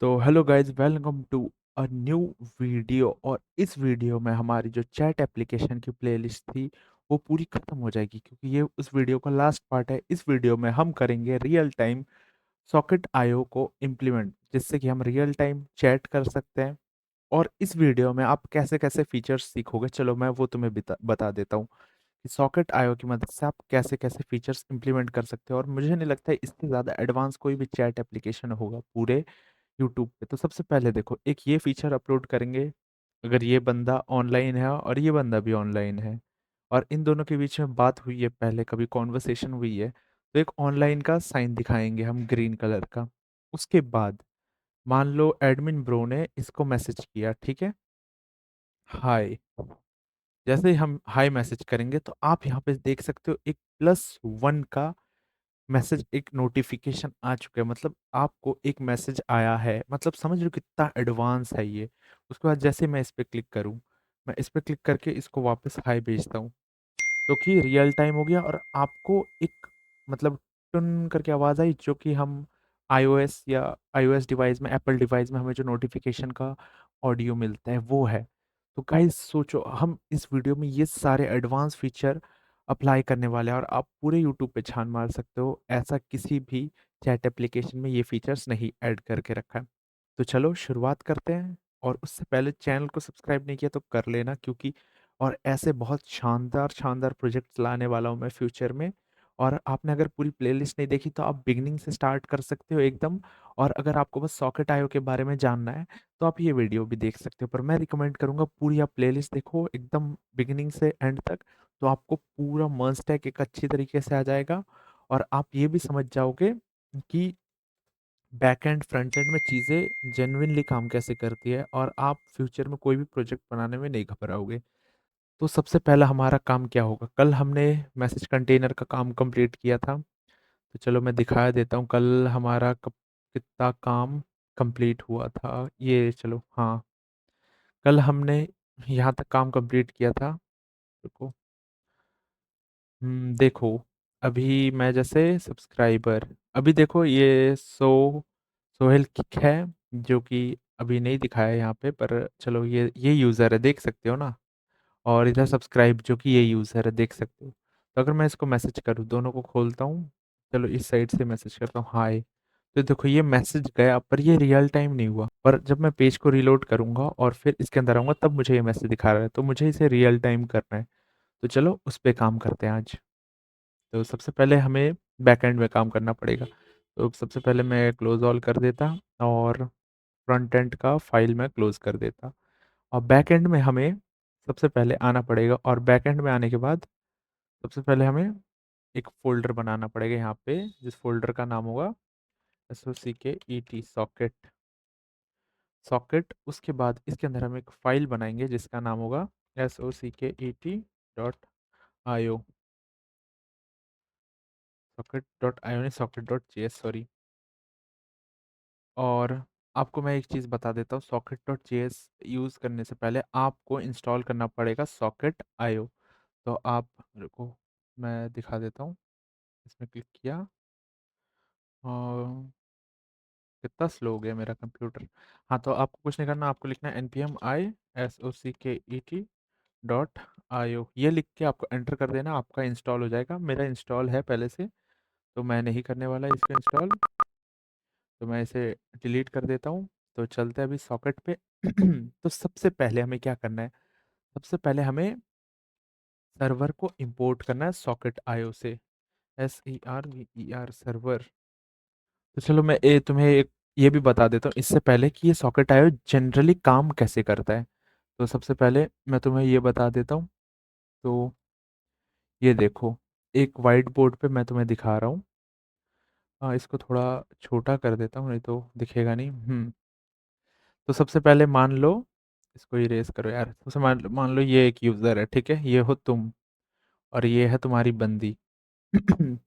तो hello guys, welcome to a new video. और इस वीडियो में हमारी जो चैट एप्लीकेशन की प्लेलिस्ट थी वो पूरी खत्म हो जाएगी, क्योंकि ये उस वीडियो का लास्ट पार्ट है। इस वीडियो में हम करेंगे रियल टाइम सॉकेट आईओ को इम्प्लीमेंट, जिससे कि हम रियल टाइम चैट कर सकते हैं। और इस वीडियो में आप कैसे कैसे फीचर्स सीखोगे, चलो मैं वो तुम्हें बता देता हूँ कि सॉकेट आईओ की मदद से आप कैसे कैसे फीचर्स इंप्लीमेंट कर सकते हो। और मुझे नहीं लगता है इससे ज़्यादा एडवांस कोई भी चैट एप्लीकेशन होगा पूरे यूट्यूब पे। तो सबसे पहले देखो, एक ये फीचर अपलोड करेंगे। अगर ये बंदा ऑनलाइन है और ये बंदा भी ऑनलाइन है और इन दोनों के बीच में बात हुई है, पहले कभी कॉन्वर्सेशन हुई है, तो एक ऑनलाइन का साइन दिखाएंगे हम ग्रीन कलर का। उसके बाद मान लो एडमिन ब्रो ने इसको मैसेज किया, ठीक है, हाय। जैसे ही हम हाय मैसेज करेंगे तो आप यहाँ पे देख सकते हो एक +1 का मैसेज, एक नोटिफिकेशन आ चुका है। मतलब आपको एक मैसेज आया है, मतलब समझ लो कितना एडवांस है ये। उसके बाद जैसे मैं इस पे क्लिक करूं, मैं इस पे क्लिक करके इसको वापस हाई भेजता हूँ, तो कि रियल टाइम हो गया। और आपको एक मतलब टुन करके आवाज़ आई, जो कि हम आईओएस या आईओएस डिवाइस में, एप्पल डिवाइस में हमें जो नोटिफिकेशन का ऑडियो मिलता है वो है। तो गाइस सोचो, हम इस वीडियो में ये सारे एडवांस फीचर अप्लाई करने वाले हैं और आप पूरे यूट्यूब पे छान मार सकते हो। ऐसा किसी भी चैट एप्लीकेशन में ये फीचर्स नहीं ऐड करके रखा है। तो चलो शुरुआत करते हैं। और उससे पहले चैनल को सब्सक्राइब नहीं किया तो कर लेना, क्योंकि और ऐसे बहुत शानदार शानदार प्रोजेक्ट्स लाने वाला हूँ मैं फ्यूचर में। और आपने अगर पूरी प्लेलिस्ट नहीं देखी तो आप बिगनिंग से स्टार्ट कर सकते हो एकदम। और अगर आपको बस सॉकेट आईओ के बारे में जानना है तो आप ये वीडियो भी देख सकते हो, पर मैं रिकमेंड करूंगा पूरी आप प्लेलिस्ट देखो एकदम बिगिनिंग से एंड तक। तो आपको पूरा मस्त है, एक अच्छी तरीके से आ जाएगा। और आप ये भी समझ जाओगे कि बैक एंड फ्रंट एंड में चीज़ें जेन्युइनली काम कैसे करती है, और आप फ्यूचर में कोई भी प्रोजेक्ट बनाने में नहीं घबराओगे। तो सबसे पहला हमारा काम क्या होगा, कल हमने मैसेज कंटेनर का काम कंप्लीट किया था। तो चलो मैं दिखा देता हूँ कल हमारा कितना काम कंप्लीट हुआ था। ये चलो, हाँ, कल हमने यहाँ तक काम कंप्लीट किया था। रुको, देखो, अभी मैं जैसे सब्सक्राइबर, अभी देखो ये सोहेल किक है, जो कि अभी नहीं दिखाया यहाँ पे, पर चलो ये यूज़र है, देख सकते हो ना। और इधर सब्सक्राइब, जो कि ये यूज़र है, देख सकते हो। तो अगर मैं इसको मैसेज करूँ, दोनों को खोलता हूँ, चलो इस साइड से मैसेज करता हूँ हाय। तो देखो ये मैसेज गया, पर ये रियल टाइम नहीं हुआ। पर जब मैं पेज को रीलोड करूंगा और फिर इसके अंदर आऊंगा, तब मुझे ये मैसेज दिखा रहा है। तो मुझे इसे रियल टाइम करना है। तो चलो उस पे काम करते हैं आज। तो सबसे पहले हमें बैकएंड में काम करना पड़ेगा। तो सबसे पहले मैं क्लोज ऑल कर देता और फ्रंट एंड का फाइल में क्लोज कर देता। और बैकएंड में हमें सबसे पहले आना पड़ेगा, और बैकएंड में आने के बाद सबसे पहले हमें एक फोल्डर बनाना पड़ेगा यहाँ पे, जिस फोल्डर का नाम होगा SOCKET, सॉकेट। सॉकेट, उसके बाद इसके अंदर हम एक फाइल बनाएंगे जिसका नाम होगा SOCKET.io, सॉकेट.io नहीं, सॉकेट.js, सॉरी। और आपको मैं एक चीज़ बता देता हूँ, सॉकेट.js यूज़ करने से पहले आपको इंस्टॉल करना पड़ेगा सॉकेट आईओ। तो आप, रुको, मैं दिखा देता हूँ। इसमें क्लिक किया और कितना स्लो हो गया मेरा कंप्यूटर। हाँ, तो आपको कुछ नहीं करना, आपको लिखना है npm i SOCKET.io। ये लिख के आपको एंटर कर देना, आपका इंस्टॉल हो जाएगा। मेरा इंस्टॉल है पहले से, तो मैं नहीं करने वाला इसका इंस्टॉल। तो मैं इसे डिलीट कर देता हूँ। तो चलते हैं अभी सॉकेट पे। तो सबसे पहले हमें क्या करना है, सबसे पहले हमें सर्वर को इंपोर्ट करना है सॉकेट आईओ से, SERVER सर्वर। तो चलो मैं तुम्हें एक ये भी बता देता हूँ इससे पहले कि ये सॉकेट आईओ जनरली काम कैसे करता है। तो सबसे पहले मैं तुम्हें ये बता देता हूँ। तो ये देखो, एक वाइट बोर्ड पे मैं तुम्हें दिखा रहा हूँ। इसको थोड़ा छोटा कर देता हूँ, नहीं तो दिखेगा नहीं। तो सबसे पहले मान लो, इसको इरेज करो यार। सबसे मान लो ये एक यूज़र है, ठीक है, ये हो तुम, और ये है तुम्हारी बंदी।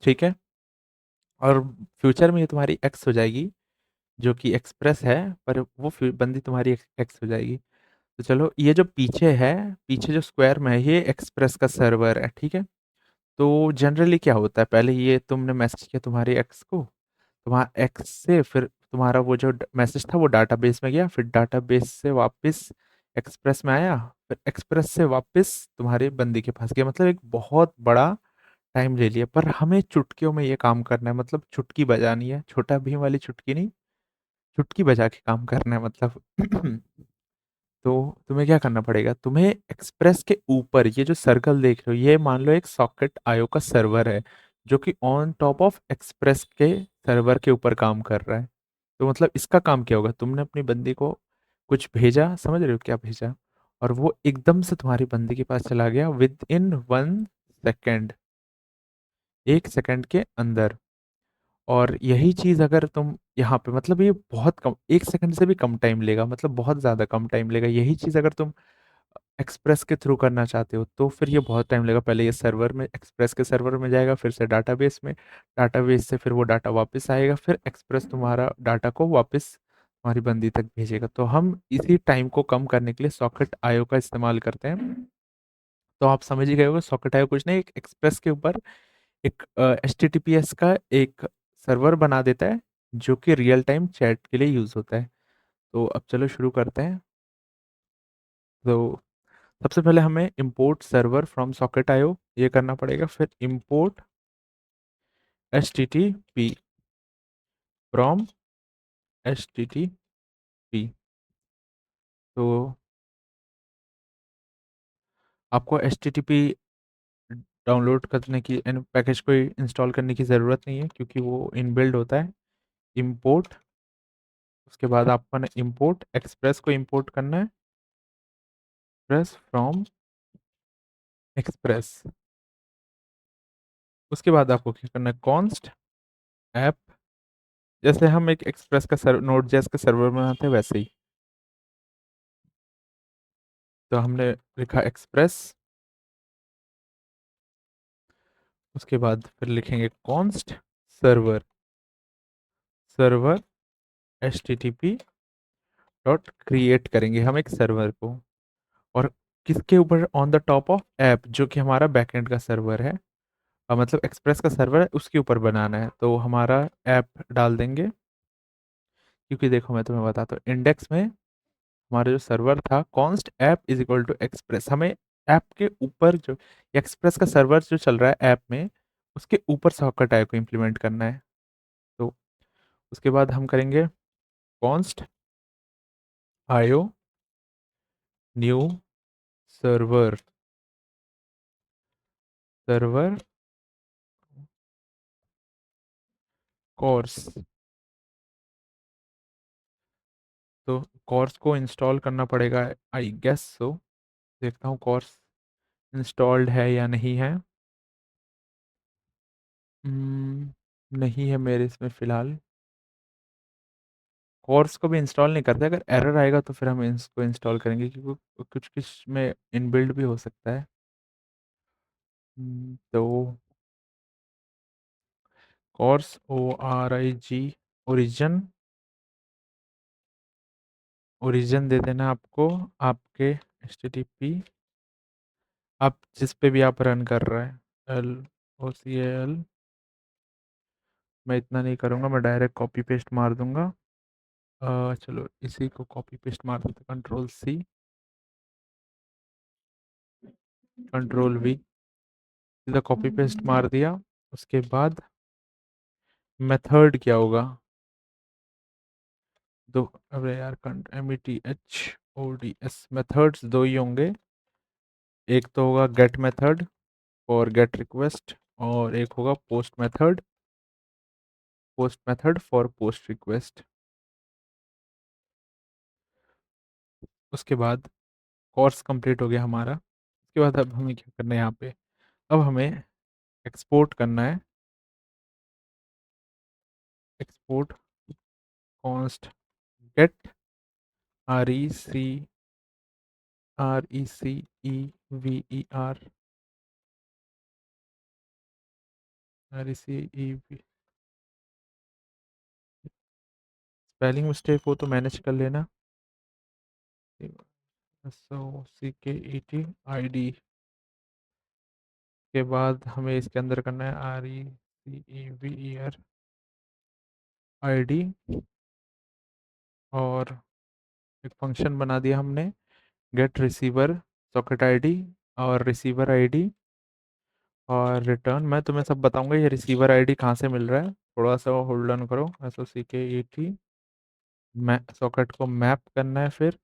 ठीक है। और फ्यूचर में ये तुम्हारी एक्स हो जाएगी, जो कि एक्सप्रेस है, पर वो बंदी तुम्हारी एक्स हो जाएगी। तो चलो, ये जो पीछे है, पीछे जो स्क्वायर में है, ये एक्सप्रेस का सर्वर है, ठीक है। तो जनरली क्या होता है, पहले ये तुमने मैसेज किया तुम्हारी एक्स को, तुम्हारा एक्स से फिर तुम्हारा वो जो मैसेज था वो डाटाबेस में गया, फिर डाटाबेस से वापस एक्सप्रेस में आया, फिर एक्सप्रेस से वापस तुम्हारे बंदी के पास गया। मतलब एक बहुत बड़ा टाइम ले लिया, पर हमें चुटकियों में ये काम करना है। मतलब चुटकी बजानी है, छोटा भीम वाली चुटकी नहीं, चुटकी बजा के काम करना है मतलब। तो तुम्हें क्या करना पड़ेगा, तुम्हें एक्सप्रेस के ऊपर ये जो सर्कल देख रहे हो, ये मान लो एक सॉकेट आईओ का सर्वर है, जो कि ऑन टॉप ऑफ एक्सप्रेस के सर्वर के ऊपर काम कर रहा है। तो मतलब इसका काम क्या होगा, तुमने अपनी बंदी को कुछ भेजा, समझ रहे हो क्या भेजा, और वो एकदम से तुम्हारी बंदी के पास चला गया विद इन 1 सेकेंड, 1 सेकेंड के अंदर। और यही चीज अगर तुम यहाँ पे, मतलब ये बहुत कम, 1 सेकंड से भी कम टाइम लेगा, मतलब बहुत ज्यादा कम टाइम लेगा। यही चीज अगर तुम एक्सप्रेस के थ्रू करना चाहते हो तो फिर ये बहुत टाइम लगेगा। पहले ये सर्वर में, एक्सप्रेस के सर्वर में जाएगा, फिर से डाटाबेस में, डाटाबेस से फिर वो डाटा वापस आएगा, फिर एक्सप्रेस तुम्हारा डाटा को वापस तुम्हारी बंदी तक भेजेगा। तो हम इसी टाइम को कम करने के लिए सॉकेट आईओ का इस्तेमाल करते हैं। तो आप समझ ही गए होगे, सॉकेट आईओ कुछ नहीं, एक एक्सप्रेस के ऊपर एक HTTPS का एक सर्वर बना देता है, जो कि रियल टाइम चैट के लिए यूज होता है। तो अब चलो शुरू करते हैं। तो सबसे पहले हमें import server from socket IO ये करना पड़ेगा, फिर import HTTP फ्रॉम HTTP। तो आपको HTTP डाउनलोड करने की, पैकेज को इंस्टॉल करने की ज़रूरत नहीं है, क्योंकि वो इनबिल्ड होता है। import, उसके बाद आपको ना import एक्सप्रेस को import करना है, एक्सप्रेस फ्रॉम एक्सप्रेस। उसके बाद आपको क्या करना है, कॉन्स्ट ऐप, जैसे हम एक एक्सप्रेस का सर्वर, नोड जेएस का सर्वर बनाते हैं वैसे ही। तो हमने लिखा एक्सप्रेस, उसके बाद फिर लिखेंगे const server, server HTTP dot create करेंगे हम एक सर्वर को। और किसके ऊपर, on the top of app, जो कि हमारा बैकएंड का सर्वर है, मतलब एक्सप्रेस का सर्वर है, उसके ऊपर बनाना है। तो हमारा ऐप डाल देंगे, क्योंकि देखो मैं तुम्हें बताता हूँ, इंडेक्स में हमारा जो सर्वर था const app is equal to express, हमें ऐप के ऊपर जो एक्सप्रेस का सर्वर जो चल रहा है ऐप में, उसके ऊपर सॉकेट आई को इम्प्लीमेंट करना है। तो उसके बाद हम करेंगे const IO new server, server course. तो कोर्स को इंस्टॉल करना पड़ेगा, आई गेस सो। देखता हूँ कोर्स इंस्टॉल्ड है या नहीं है। नहीं है मेरे इसमें फ़िलहाल। कोर्स को भी इंस्टॉल नहीं करते, अगर एरर आएगा तो फिर हम इसको इंस्टॉल करेंगे, क्योंकि कुछ कुछ में इनबिल्ड भी हो सकता है। तो कोर्स ORIG, ओरिजन, ओरिजन दे देना आपको, आपके HTTP, आप जिस पे भी आप रन कर रहे हैं, LOCAL। मैं इतना नहीं करूँगा, मैं डायरेक्ट कॉपी पेस्ट मार दूंगा। चलो इसी को कॉपी पेस्ट मार देते, Ctrl+C, Ctrl+V, सीधा कॉपी पेस्ट मार दिया। उसके बाद मेथड क्या होगा, दो, अरे यार, METHODS, मेथड्स दो ही होंगे। एक तो होगा get method for gate request, और एक होगा post method, post method for post request. उसके बाद कोर्स कंप्लीट हो गया हमारा। उसके बाद अब हमें क्या करना है, यहाँ पे अब हमें एक्सपोर्ट करना है, export const get RECEVER, RECEV, spelling mistake हो तो मैनेज कर लेना। SOCKET ID के बाद हमें इसके अंदर करना है RECEVER ID, और एक फंक्शन बना दिया हमने, गेट रिसीवर सॉकेट आईडी और रिसीवर आईडी, और रिटर्न मैं तुम्हें सब बताऊंगा ये रिसीवर आईडी कहाँ से मिल रहा है। थोड़ा सा होल्ड ऑन करो। SOCKET मै सॉकेट को मैप करना है, फिर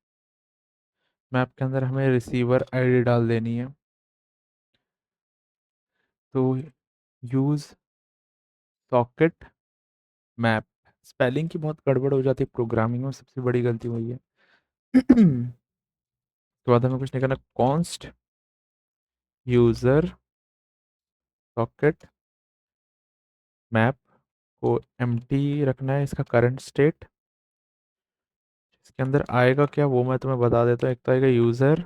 मैप के अंदर हमें रिसीवर आईडी डाल देनी है। तो यूज़ सॉकेट मैप, स्पेलिंग की बहुत गड़बड़ हो जाती है प्रोग्रामिंग में, सबसे बड़ी गलती वही है। तो बाद हमें कुछ नहीं करना, कॉन्स्ट यूज़र सॉकेट मैप को एम्प्टी रखना है, इसका करंट स्टेट। इसके अंदर आएगा क्या वो मैं तुम्हें बता देता हूँ। एक तो आएगा यूज़र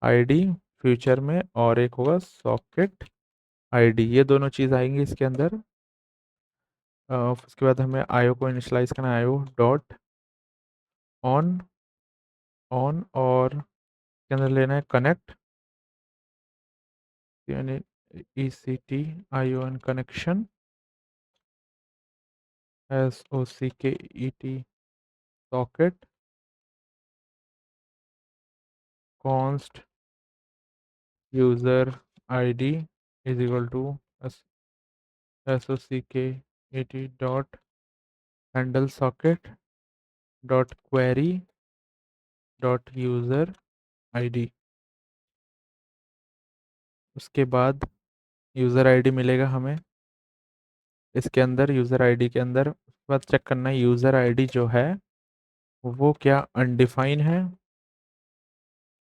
आईडी फ्यूचर में, और एक होगा सॉकेट आईडी, ये दोनों चीज़ आएंगी इसके अंदर। उसके बाद हमें आईओ को इनिशलाइज करना है, आईओ डॉट ऑन ऑन, और इसके अंदर लेना है कनेक्ट, यानी ECT ION connection, SOCKET socket const user ID is equal to SOCKET dot handle socket dot query dot user ID. उसके बाद यूज़र आईडी मिलेगा हमें इसके अंदर, यूज़र आईडी के अंदर। उसके बाद चेक करना है यूज़र आईडी जो है वो क्या अनडिफाइन है,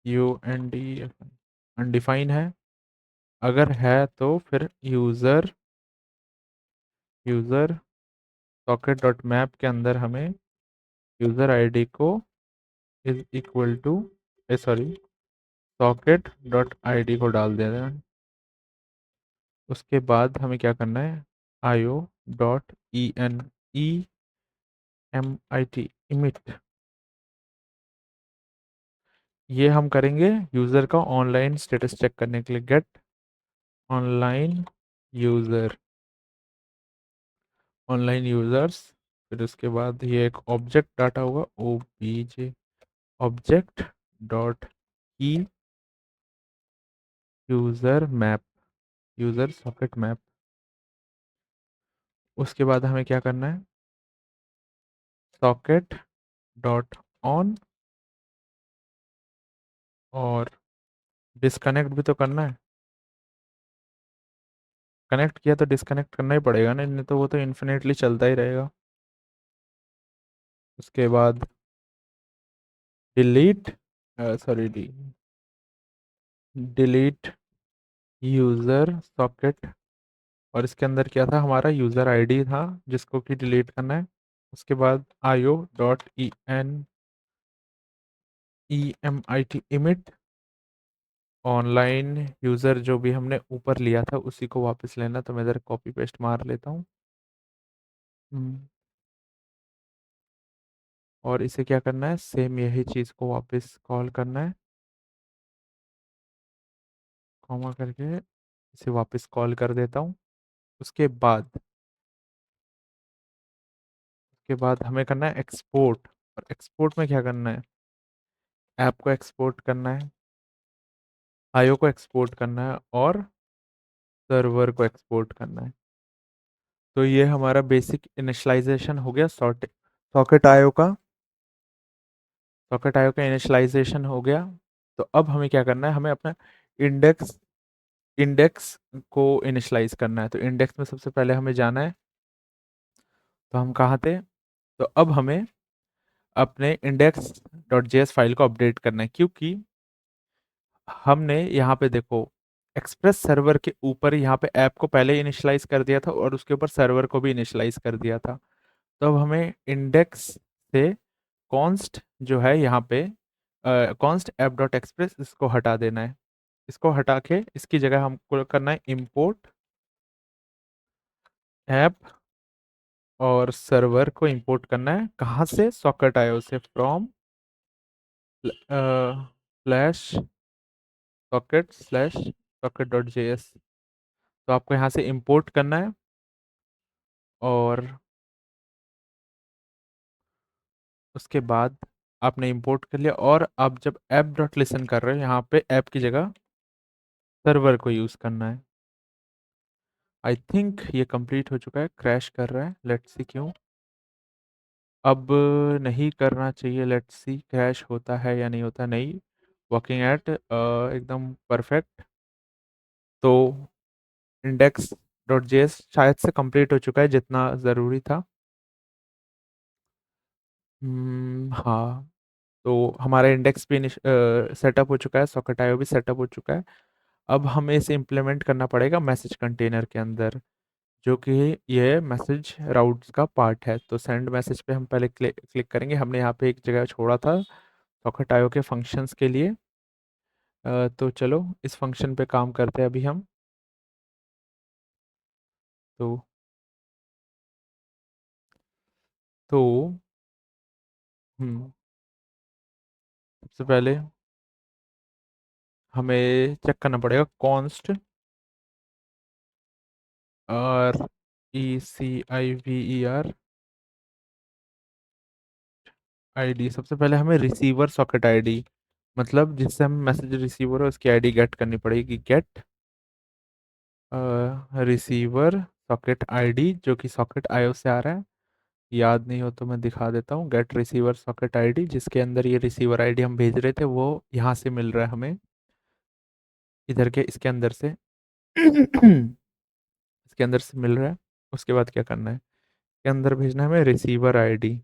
UND अनडिफाइन है। अगर है तो फिर यूज़र सॉकेट डॉट मैप के अंदर हमें यूज़र आईडी को is equal to sorry socket dot ID को डाल देना है। उसके बाद हमें क्या करना है, IO डॉट EMIT इमिट, ये हम करेंगे यूज़र का ऑनलाइन स्टेटस चेक करने के लिए। Get online user, online users. फिर उसके बाद ये एक ऑब्जेक्ट डाटा होगा, OBJ ऑब्जेक्ट डॉट की user map, user socket map. उसके बाद हमें क्या करना है, सॉकेट डॉट ऑन, और डिस्कनेक्ट भी तो करना है। कनेक्ट किया तो डिस्कनेक्ट करना ही पड़ेगा ना, नहीं तो वो तो इन्फिनेटली चलता ही रहेगा। उसके बाद delete sorry delete user socket, और इसके अंदर क्या था, हमारा यूज़र आईडी था जिसको कि डिलीट करना है। उसके बाद IO dot EMIT emit, online user जो भी हमने ऊपर लिया था उसी को वापस लेना, तो मैं इधर कॉपी पेस्ट मार लेता हूँ। और इसे क्या करना है, सेम यही चीज़ को वापस कॉल करना है, कॉमा करके इसे वापस कॉल कर देता हूँ। उसके बाद हमें करना है एक्सपोर्ट, और एक्सपोर्ट में क्या करना है, ऐप को एक्सपोर्ट करना है, IO को एक्सपोर्ट करना है, और सर्वर को एक्सपोर्ट करना है। तो ये हमारा बेसिक इनिशियलाइजेशन हो गया सॉकेट आईओ का, सॉकेट आईओ का इनिशियलाइजेशन हो गया। तो अब हमें क्या करना है, हमें अपना इंडेक्स इंडेक्स को इनिशियलाइज करना है। तो इंडेक्स में सबसे पहले हमें जाना है, तो हम कहाँ थे, तो अब हमें अपने index.js फाइल को अपडेट करना है, क्योंकि हमने यहाँ पे देखो एक्सप्रेस सर्वर के ऊपर यहाँ पे ऐप को पहले इनिशियलाइज कर दिया था और उसके ऊपर सर्वर को भी इनिशियलाइज कर दिया था। तो अब हमें इंडेक्स से कॉन्स्ट जो है यहाँ पे कॉन्स्ट ऐप डॉट एक्सप्रेस, इसको हटा देना है। इसको हटा के इसकी जगह हमको करना है इम्पोर्ट ऐप, और सर्वर को इंपोर्ट करना है कहाँ से, सॉकेट आयो से, from slash socket slash socket dot JS। तो आपको यहाँ से इंपोर्ट करना है, और उसके बाद आपने इंपोर्ट कर लिया, और आप जब ऐप डॉट लिसन कर रहे हो, यहाँ पे ऐप की जगह सर्वर को यूज़ करना है। आई थिंक ये कंप्लीट हो चुका है, क्रैश कर रहा है, लेट्स सी क्यों। अब नहीं करना चाहिए, लेट्स सी क्रैश होता है या नहीं होता, नहीं, वर्किंग एट एकदम परफेक्ट। तो इंडेक्स डॉट जेएस शायद से कंप्लीट हो चुका है जितना ज़रूरी था। हाँ, तो हमारा इंडेक्स भी सेटअप हो चुका है, सॉकेट आईओ भी सेटअप हो चुका है। अब हमें इसे इम्प्लीमेंट करना पड़ेगा मैसेज कंटेनर के अंदर, जो कि ये मैसेज राउट्स का पार्ट है। तो सेंड मैसेज पे हम पहले क्लिक करेंगे। हमने यहाँ पे एक जगह छोड़ा था सॉकेट आईओ के फंक्शंस के लिए। तो चलो इस फंक्शन पे काम करते हैं अभी हम। तो तो हम्म सबसे पहले हमें चेक करना पड़ेगा कॉन्स्ट RECIVER आईडी। सबसे पहले हमें रिसीवर सॉकेट आईडी, मतलब जिससे हम मैसेज रिसीवर है उसकी आईडी गेट करनी पड़ेगी। गेट रिसीवर सॉकेट आईडी, जो कि सॉकेट आईओ से आ रहा है। याद नहीं हो तो मैं दिखा देता हूँ। गेट रिसीवर सॉकेट आईडी, जिसके अंदर ये रिसीवर आईडी हम भेज रहे थे वो यहाँ से मिल रहा है हमें, इधर के इसके अंदर से इसके अंदर से मिल रहा है। उसके बाद क्या करना है, इसके अंदर भेजना है हमें रिसीवर आईडी।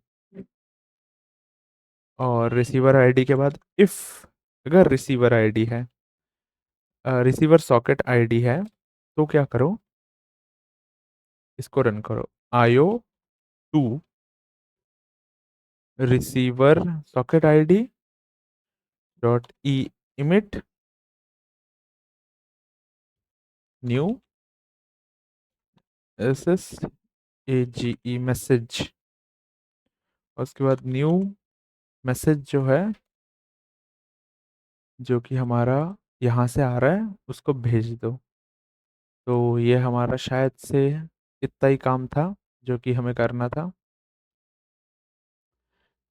और रिसीवर आईडी के बाद इफ़ अगर रिसीवर आईडी है, रिसीवर सॉकेट आईडी है, तो क्या करो, इसको रन करो। IO to receiver socket ID dot E emit new S S A G E message. और उसके बाद न्यू मैसेज जो है, जो कि हमारा यहाँ से आ रहा है, उसको भेज दो। तो ये हमारा शायद से इतना ही काम था जो कि हमें करना था।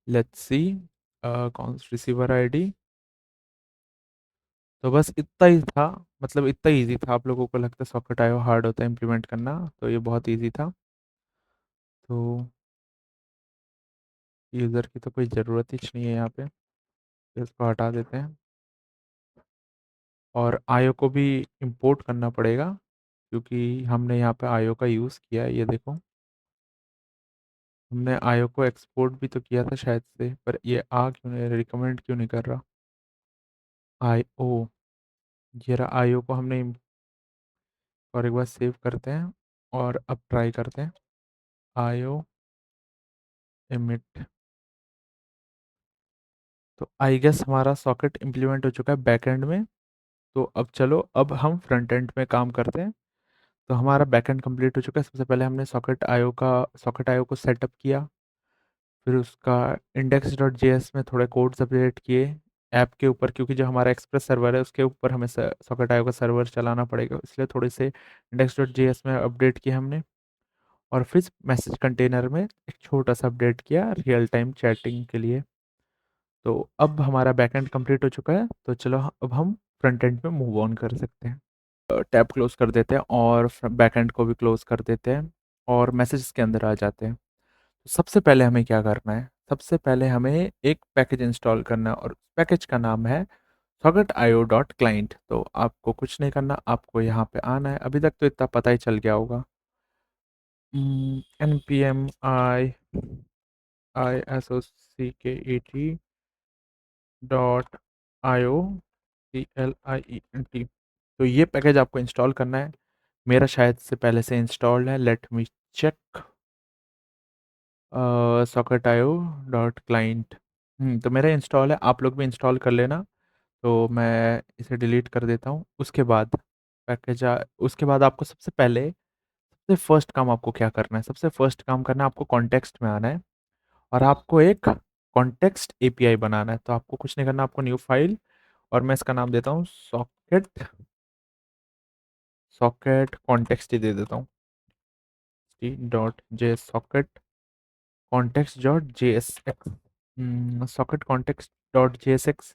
लेट्स सी कौन रिसीवर आईडी। तो बस इतना ही था, मतलब इतना इजी था। आप लोगों को लगता है सॉकेट आईओ हार्ड होता है इम्प्लीमेंट करना, तो ये बहुत इजी था। तो यूज़र की तो कोई ज़रूरत ही नहीं है यहाँ पे, तो इसको हटा देते हैं। और आईओ को भी इंपोर्ट करना पड़ेगा, क्योंकि हमने यहाँ पे आईओ का यूज़ किया है। ये देखो, हमने आईओ को एक्सपोर्ट भी तो किया था शायद से, पर ये आ क्यों नहीं, रिकमेंड क्यों नहीं कर रहा। आईओ, ये रहा आईओ को हमने और एक बार सेव करते हैं और अब ट्राई करते हैं। IO emit. तो आई गेस हमारा सॉकेट इम्प्लीमेंट हो चुका है बैकएंड में। तो अब चलो, अब हम फ्रंट एंड में काम करते हैं। तो हमारा बैकएंड कंप्लीट हो चुका है। सबसे पहले हमने सॉकेट आईओ को सेटअप किया, फिर उसका इंडेक्स डॉट जेएस में थोड़े कोड्स अपडेट किए ऐप के ऊपर, क्योंकि जो हमारा एक्सप्रेस सर्वर है उसके ऊपर हमें सॉकेट आईओ का सर्वर चलाना पड़ेगा, इसलिए थोड़े से इंडेक्स डॉट जेएस में अपडेट किए हमने। और फिर मैसेज कंटेनर में एक छोटा सा अपडेट किया रियल टाइम चैटिंग के लिए। तो अब हमारा बैकएंड कंप्लीट हो चुका है। तो चलो अब हम फ्रंट एंड में मूव ऑन कर सकते हैं। टैब क्लोज कर देते हैं और बैकएंड को भी क्लोज कर देते हैं और मैसेज के अंदर आ जाते हैं। तो सबसे पहले हमें क्या करना है, सबसे पहले हमें एक पैकेज इंस्टॉल करना है, और पैकेज का नाम है सॉकेट आईओ डॉट क्लाइंट। तो आपको कुछ नहीं करना, आपको यहाँ पे आना है। अभी तक तो इतना पता ही चल गया होगा। N P M I S O C K E T dot I O CLIENT। तो ये पैकेज आपको इंस्टॉल करना है। मेरा शायद से पहले से इंस्टॉल्ड है, let me check. Socket IO dot client, तो मेरा इंस्टॉल है, आप लोग भी इंस्टॉल कर लेना। तो मैं इसे डिलीट कर देता हूँ। उसके बाद उसके बाद आपको सबसे पहले, सबसे फर्स्ट काम आपको क्या करना है, सबसे फर्स्ट काम करना है आपको कॉन्टेक्स्ट में आना है, और आपको एक कॉन्टेक्स्ट एपीआई बनाना है। तो आपको कुछ नहीं करना, आपको न्यू फाइल, और मैं इसका नाम देता हूँ सॉकेट सॉकेट कॉन्टेक्स्ट ही दे देता हूँ, dot J socket context dot J S x. Socket context dot JSX।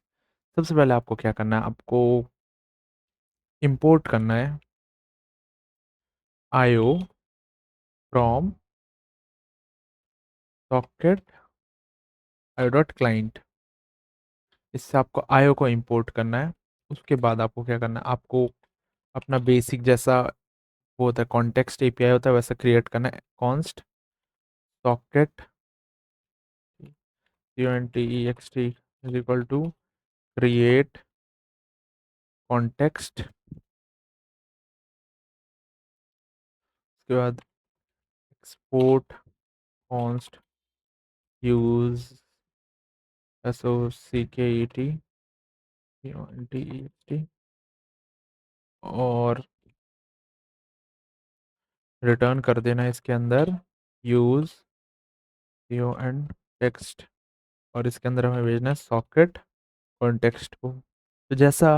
सबसे पहले आपको क्या करना है, आपको इंपोर्ट करना है IO from socket IO dot client. इससे आपको IO को इंपोर्ट करना है। उसके बाद आपको क्या करना है, आपको अपना बेसिक जैसा वो होता है कॉन्टेक्स्ट API होता है वैसा क्रिएट करना है। Const socket CONTEXT is equal to create context. उसके बाद एक्सपोर्ट कॉन्स्ट यूज SOCKET और रिटर्न कर देना है इसके अंदर यूज CON टेक्स्ट। और इसके अंदर हमें भेजना है सॉकेट कॉन्टेक्स्ट को। तो जैसा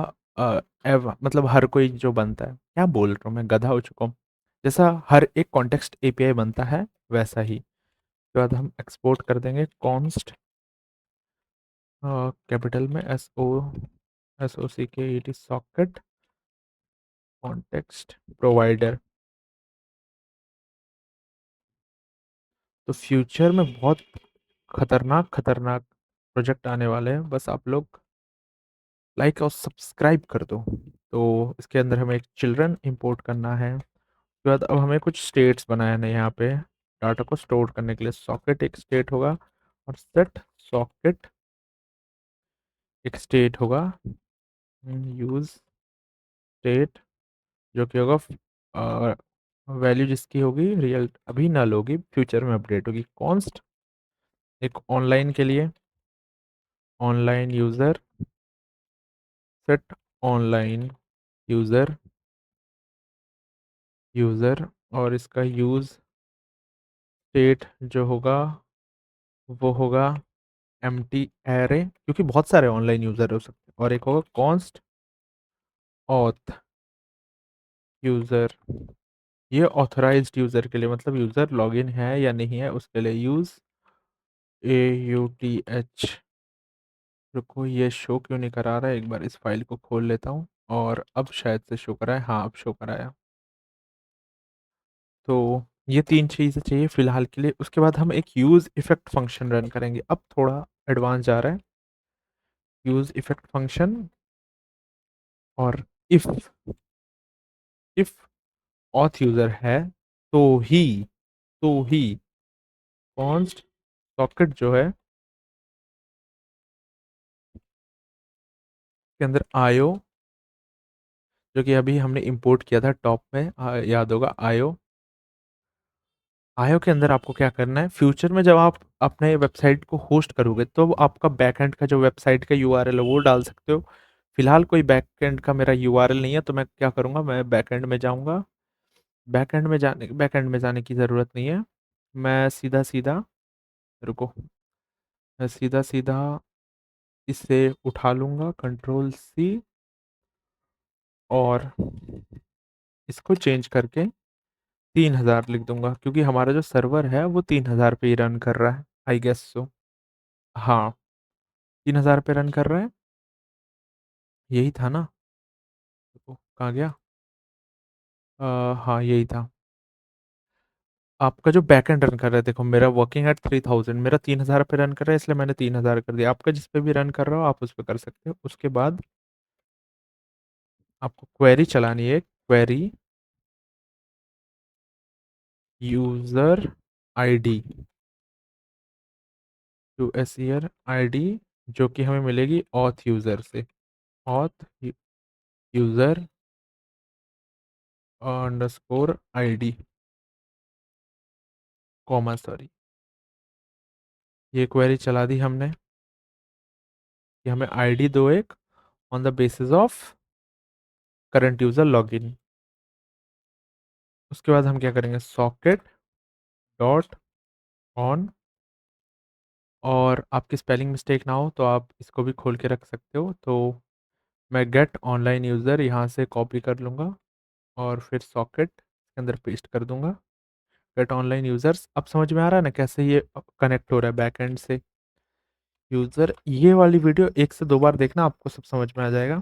मतलब हर कोई जो बनता है, क्या बोल रहा हूँ मैं, गधा हो चुका हूँ। जैसा हर एक कॉन्टेक्स्ट API बनता है वैसा ही। उसके बाद हम एक्सपोर्ट कर देंगे कॉन्स्ट कैपिटल में SOCKET सॉकेट कॉन्टेक्स्ट प्रोवाइडर। तो फ्यूचर में बहुत खतरनाक खतरनाक प्रोजेक्ट आने वाले हैं, बस आप लोग लाइक और सब्सक्राइब कर दो। तो इसके अंदर हमें एक चिल्ड्रन इंपोर्ट करना है। उसके बाद अब हमें कुछ स्टेट्स बनाए हैं यहाँ पे डाटा को स्टोर करने के लिए। सॉकेट एक स्टेट होगा और सेट सॉकेट एक स्टेट होगा। यूज स्टेट जो कि होगा वैल्यू जिसकी होगी रियल अभी नल होगी, फ्यूचर में अपडेट होगी। कॉन्स्ट एक ऑनलाइन के लिए online user set online user user. और इसका यूज़ स्टेट जो होगा वो होगा एम्प्टी एरे, क्योंकि बहुत सारे ऑनलाइन यूज़र हो सकते हैं। और एक होगा कॉन्स्ट ऑथ यूज़र, ये ऑथराइज्ड यूज़र के लिए, मतलब यूज़र लॉगिन है या नहीं है उसके लिए। Use AUTH। रुको, ये शो क्यों नहीं करा रहा है, एक बार इस फाइल को खोल लेता हूँ। और अब शायद से शो कराए, हाँ अब शो कराया। तो ये तीन चीज़ें चाहिए फिलहाल के लिए। उसके बाद हम एक यूज़ इफेक्ट फंक्शन रन करेंगे, अब थोड़ा एडवांस जा रहा है। यूज़ इफेक्ट फंक्शन और इफ इफ ऑथ यूज़र है तो ही तो ही कॉन्स्ट सॉकेट जो है के अंदर आयो, जो कि अभी हमने इंपोर्ट किया था टॉप में, याद होगा आयो। आयो के अंदर आपको क्या करना है, फ्यूचर में जब आप अपने वेबसाइट को होस्ट करोगे तो आपका बैकएंड का जो वेबसाइट का यूआरएल है वो डाल सकते हो। फिलहाल कोई बैकएंड का मेरा यूआरएल नहीं है, तो मैं क्या करूँगा, मैं बैकएंड में जाऊँगा। बैकएंड में जाने की ज़रूरत नहीं है। मैं सीधा सीधा, रुको, मैं सीधा सीधा इसे उठा लूँगा, Ctrl+C, और इसको चेंज करके 3000 लिख दूंगा, क्योंकि हमारा जो सर्वर है वो 3000 पे ही रन कर रहा है, आई गेस सो। हाँ, 3000 पे रन कर रहा है, यही था ना। देखो कहाँ गया। हाँ यही था। आपका जो बैकएंड रन कर रहा है, देखो मेरा वर्किंग एट 3000, मेरा 3000 पे रन कर रहा है, इसलिए मैंने 3000 कर दिया। आपका जिस पे भी रन कर रहा हो आप उस पे कर सकते हो। उसके बाद आपको क्वेरी चलानी है, query user ID to easier ID, जो कि हमें मिलेगी ऑथ यूजर से। Auth user underscore ID comma, sorry, ये क्वेरी चला दी हमने कि हमें आईडी दो एक on the basis of current user login. उसके बाद हम क्या करेंगे, सॉकेट डॉट ऑन। और आपकी स्पेलिंग मिस्टेक ना हो तो आप इसको भी खोल के रख सकते हो। तो मैं गेट ऑनलाइन यूज़र यहाँ से कॉपी कर लूँगा और फिर सॉकेट के अंदर पेस्ट कर दूंगा। गेट ऑनलाइन यूज़र्स, अब समझ में आ रहा है ना कैसे ये कनेक्ट हो रहा है बैक एंड से। यूज़र, ये वाली वीडियो 1 से 2 बार देखना, आपको सब समझ में आ जाएगा।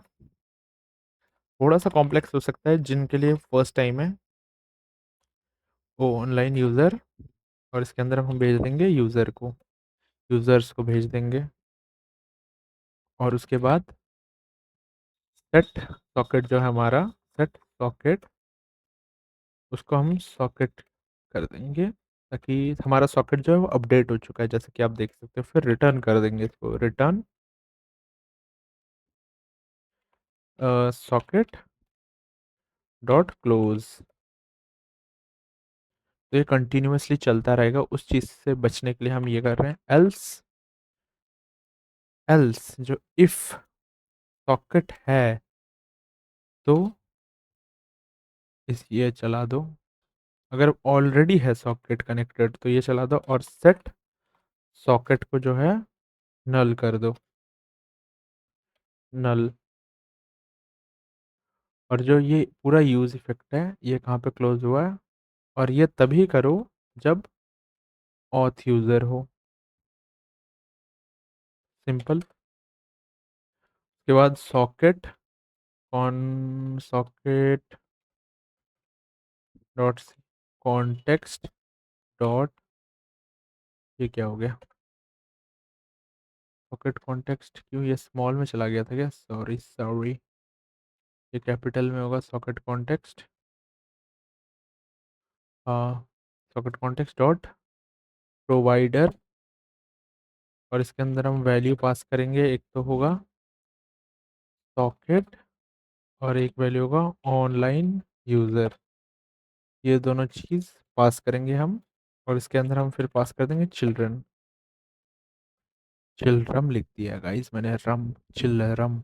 थोड़ा-सा कॉम्प्लेक्स हो सकता है जिनके लिए फर्स्ट टाइम है। वो ऑनलाइन यूज़र, और इसके अंदर हम भेज देंगे यूज़र को, यूज़र्स को भेज देंगे। और उसके बाद सेट सॉकेट जो है हमारा, सेट सॉकेट, उसको हम सॉकेट कर देंगे ताकि हमारा सॉकेट जो है वो अपडेट हो चुका है, जैसे कि आप देख सकते हो। फिर रिटर्न कर देंगे इसको, रिटर्न सॉकेट डॉट क्लोज। तो ये कंटिन्यूअसली चलता रहेगा, उस चीज़ से बचने के लिए हम ये कर रहे हैं। एल्स, एल्स जो इफ सॉकेट है तो इस ये चला दो। अगर ऑलरेडी है सॉकेट कनेक्टेड तो ये चला दो, और सेट सॉकेट को जो है नल कर दो, नल। और जो ये पूरा यूज इफेक्ट है ये कहाँ पे क्लोज हुआ है, और ये तभी करो जब ऑथ यूजर हो, सिंपल। उसके बाद socket con socket dot context dot, ये क्या हो गया, सॉकेट कॉन्टेक्स्ट क्यों ये स्मॉल में चला गया था क्या, सॉरी सॉरी, ये कैपिटल में होगा socket context. Socket context dot provider, और इसके अंदर हम वैल्यू पास करेंगे, एक तो होगा सॉकेट और एक वैल्यू होगा ऑनलाइन यूज़र। ये दोनों चीज़ पास करेंगे हम, और इसके अंदर हम फिर पास कर देंगे चिल्ड्रन। चिल्ड्रन लिख दिया गाइस मैंने, रम, चिल्ड्रन,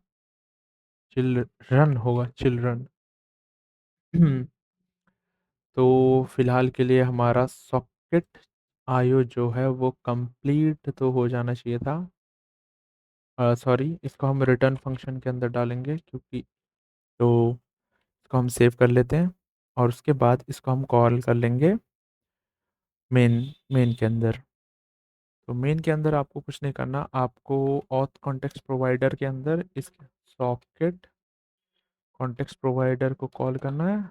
चिल्ड्रन होगा चिल्ड्रन। तो फिलहाल के लिए हमारा सॉकेट आयो जो है वो कंप्लीट तो हो जाना चाहिए था। सॉरी, इसको हम रिटर्न फंक्शन के अंदर डालेंगे, क्योंकि तो इसको हम सेव कर लेते हैं, और उसके बाद इसको हम कॉल कर लेंगे मेन, मेन के अंदर। तो मेन के अंदर आपको कुछ नहीं करना, आपको ऑथ कॉन्टेक्स्ट प्रोवाइडर के अंदर इस सॉकेट कॉन्टेक्स्ट प्रोवाइडर को कॉल करना है,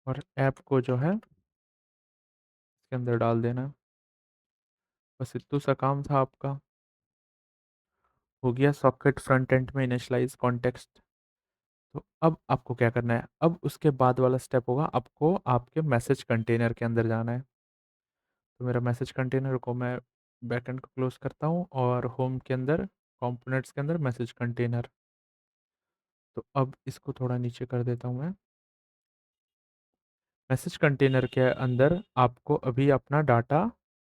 और ऐप को जो है इसके अंदर डाल देना है। बस इतना सा काम था आपका, हो गया सॉकेट फ्रंट एंड में इनिशियलाइज कॉन्टेक्स्ट। तो अब आपको क्या करना है, अब उसके बाद वाला स्टेप होगा, आपको आपके मैसेज कंटेनर के अंदर जाना है। तो मेरा मैसेज कंटेनर को मैं बैकएंड को क्लोज करता हूँ, और होम के अंदर कंपोनेंट्स के अंदर मैसेज कंटेनर। तो अब इसको थोड़ा नीचे कर देता हूँ मैं। मैसेज कंटेनर के अंदर आपको अभी अपना डाटा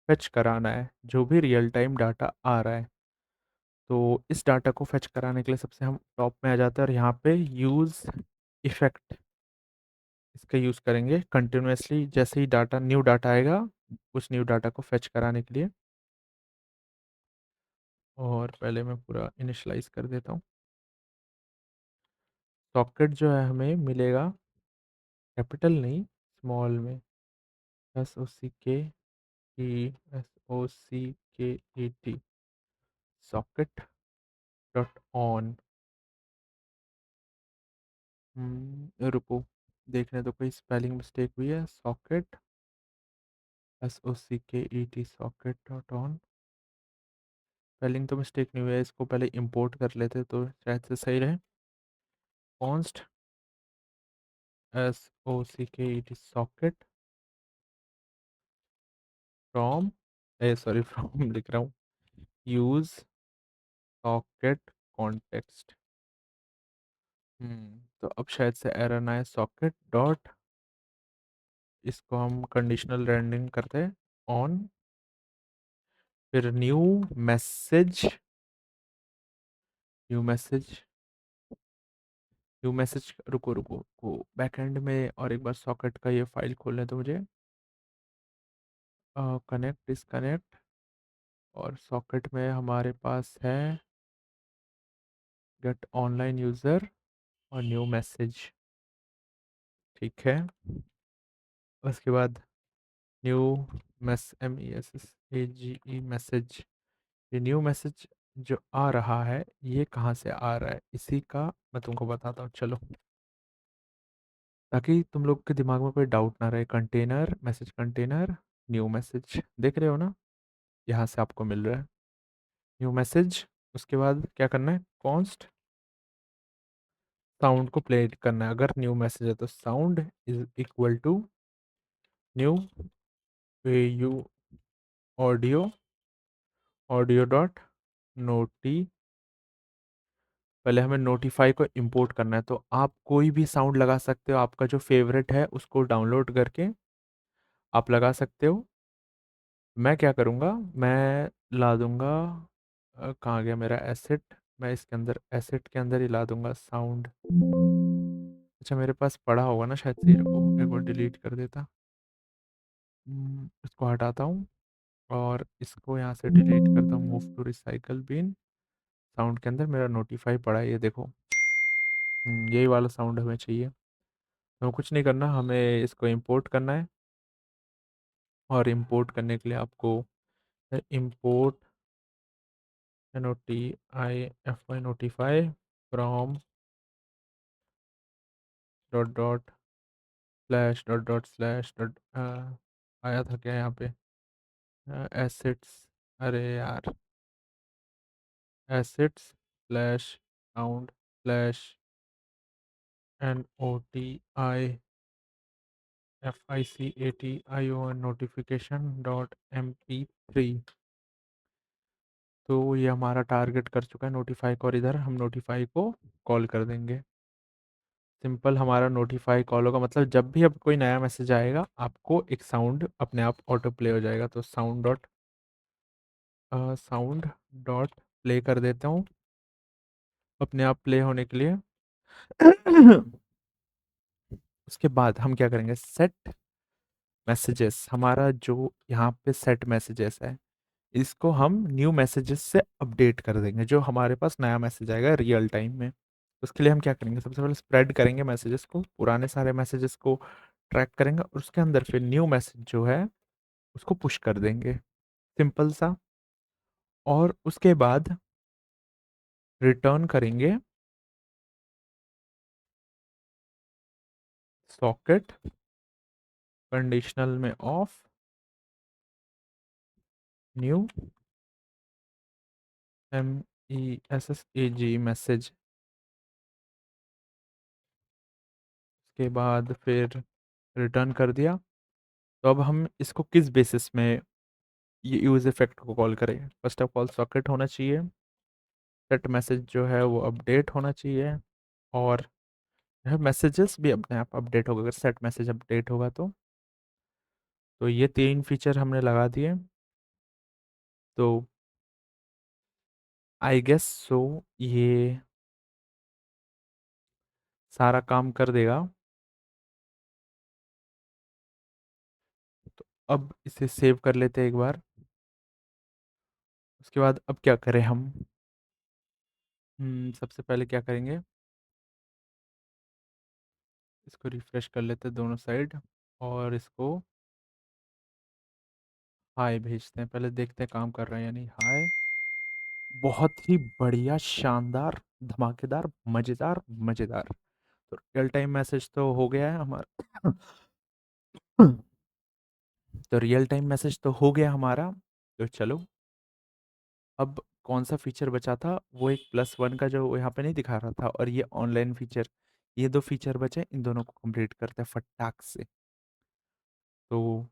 फेच कराना है, जो भी रियल टाइम डाटा आ रहा है। तो इस डाटा को फेच कराने के लिए सबसे हम टॉप में आ जाते हैं, और यहाँ पे यूज़ इफेक्ट, इसका यूज़ करेंगे कंटिन्यूसली। जैसे ही डाटा, न्यू डाटा आएगा, उस न्यू डाटा को फेच कराने के लिए। और पहले मैं पूरा इनिशलाइज कर देता हूँ। सॉकेट जो है हमें मिलेगा कैपिटल नहीं, स्मॉल में, SOCKET, सॉकेट डॉट ऑन। रुको, देखने तो कोई स्पेलिंग मिस्टेक हुई है। Socket, SOCKET, socket dot on. Spelling तो मिस्टेक नहीं हुई है, इसको पहले इंपोर्ट कर लेते तो शायद से सही रहे। Const SOCKET socket from, A sorry from लिख रहा हूँ, यूज सॉकेट कॉन्टेक्स्ट। तो अब शायद से एरर ना आए। सॉकेट डॉट, इसको हम कंडीशनल रेंडरिंग करते हैं ऑन, फिर new message, new message, new message, रुको रुको रुको, बैकएंड में और एक बार सॉकेट का ये फाइल खोलने दो मुझे। कनेक्ट, डिसकनेक्ट, और सॉकेट में हमारे पास है गेट ऑनलाइन यूज़र और न्यू मैसेज, ठीक है। उसके बाद न्यू मैस, MESSAGE मैसेज, ये न्यू मैसेज जो आ रहा है ये कहाँ से आ रहा है, इसी का मैं तुमको बताता हूँ, चलो, ताकि तुम लोग के दिमाग में कोई डाउट ना रहे। Container, message container, new message, देख रहे हो ना, यहाँ से आपको मिल रहा है न्यू मैसेज। उसके बाद क्या करना है, कॉन्स्ट साउंड को प्ले करना है। अगर न्यू मैसेज है तो sound is equal to new you audio, audio dot noti, पहले हमें नोटिफाई को इंपोर्ट करना है। तो आप कोई भी साउंड लगा सकते हो, आपका जो फेवरेट है उसको डाउनलोड करके आप लगा सकते हो। मैं क्या करूँगा, मैं ला दूंगा, कहाँ गया मेरा एसेट, मैं इसके अंदर एसेट के अंदर ही ला दूंगा साउंड। अच्छा मेरे पास पड़ा होगा ना शायद से, रुको एक बार डिलीट कर देता। इसको हटाता हूँ और इसको यहाँ से डिलीट करता हूँ, move to recycle bin. Sound के अंदर मेरा नोटिफाई पड़ा है, ये देखो। यही वाला साउंड हमें चाहिए। तो कुछ नहीं करना, हमें इसको इंपोर्ट करना है। और इंपोर्ट करने के लिए आपको import NOTIFY notify from dot dot slash dot dot slash dot, आया था क्या यहाँ पे, एसेट्स, अरे यार, assets slash sound slash NOTIFICATION notification dot MP3। तो ये हमारा टारगेट कर चुका है नोटिफाई को, और इधर हम नोटिफाई को कॉल कर देंगे। सिंपल हमारा नोटिफाई कॉल होगा, मतलब जब भी अब कोई नया मैसेज आएगा आपको एक साउंड अपने आप ऑटो प्ले हो जाएगा। तो साउंड डॉट प्ले कर देता हूँ अपने आप प्ले होने के लिए। उसके बाद हम क्या करेंगे, सेट मैसेजेस, हमारा जो यहाँ पे सेट मैसेजेस है इसको हम न्यू मैसेजेस से अपडेट कर देंगे। जो हमारे पास नया मैसेज आएगा रियल टाइम में, उसके लिए हम क्या करेंगे, सबसे पहले स्प्रेड करेंगे मैसेजेस को, पुराने सारे मैसेजेस को ट्रैक करेंगे और उसके अंदर फिर न्यू मैसेज जो है उसको पुश कर देंगे, सिंपल सा। और उसके बाद रिटर्न करेंगे सॉकेट कंडीशनल में ऑफ न्यू MESSAG मैसेज। के बाद फिर रिटर्न कर दिया। तो अब हम इसको किस बेसिस में ये यूज इफेक्ट को कॉल करें, फर्स्ट ऑफ ऑल सॉकेट होना चाहिए, सेट मैसेज जो है वो अपडेट होना चाहिए, और मैसेजेस भी अपने आप अपडेट होगा अगर सेट मैसेज अपडेट होगा तो ये तीन फीचर हमने लगा दिए। तो आई गेस सो ये सारा काम कर देगा। तो अब इसे सेव कर लेते हैं एक बार। उसके बाद अब क्या करें हम, सबसे पहले क्या करेंगे, इसको रिफ्रेश कर लेते हैं दोनों साइड, और इसको हाय भेजते हैं, पहले देखते हैं काम कर रहा है या नहीं। हाय, बहुत ही बढ़िया, शानदार, धमाकेदार, मज़ेदार मज़ेदार। तो रियल टाइम मैसेज तो हो गया है हमारा। तो रियल टाइम मैसेज तो हो गया हमारा। तो चलो, अब कौन सा फीचर बचा था, वो एक +1 का जो यहाँ पे नहीं दिखा रहा था, और ये ऑनलाइन फीचर, ये दो फीचर बचे, इन दोनों को कंप्लीट करते हैं फटाक से। तो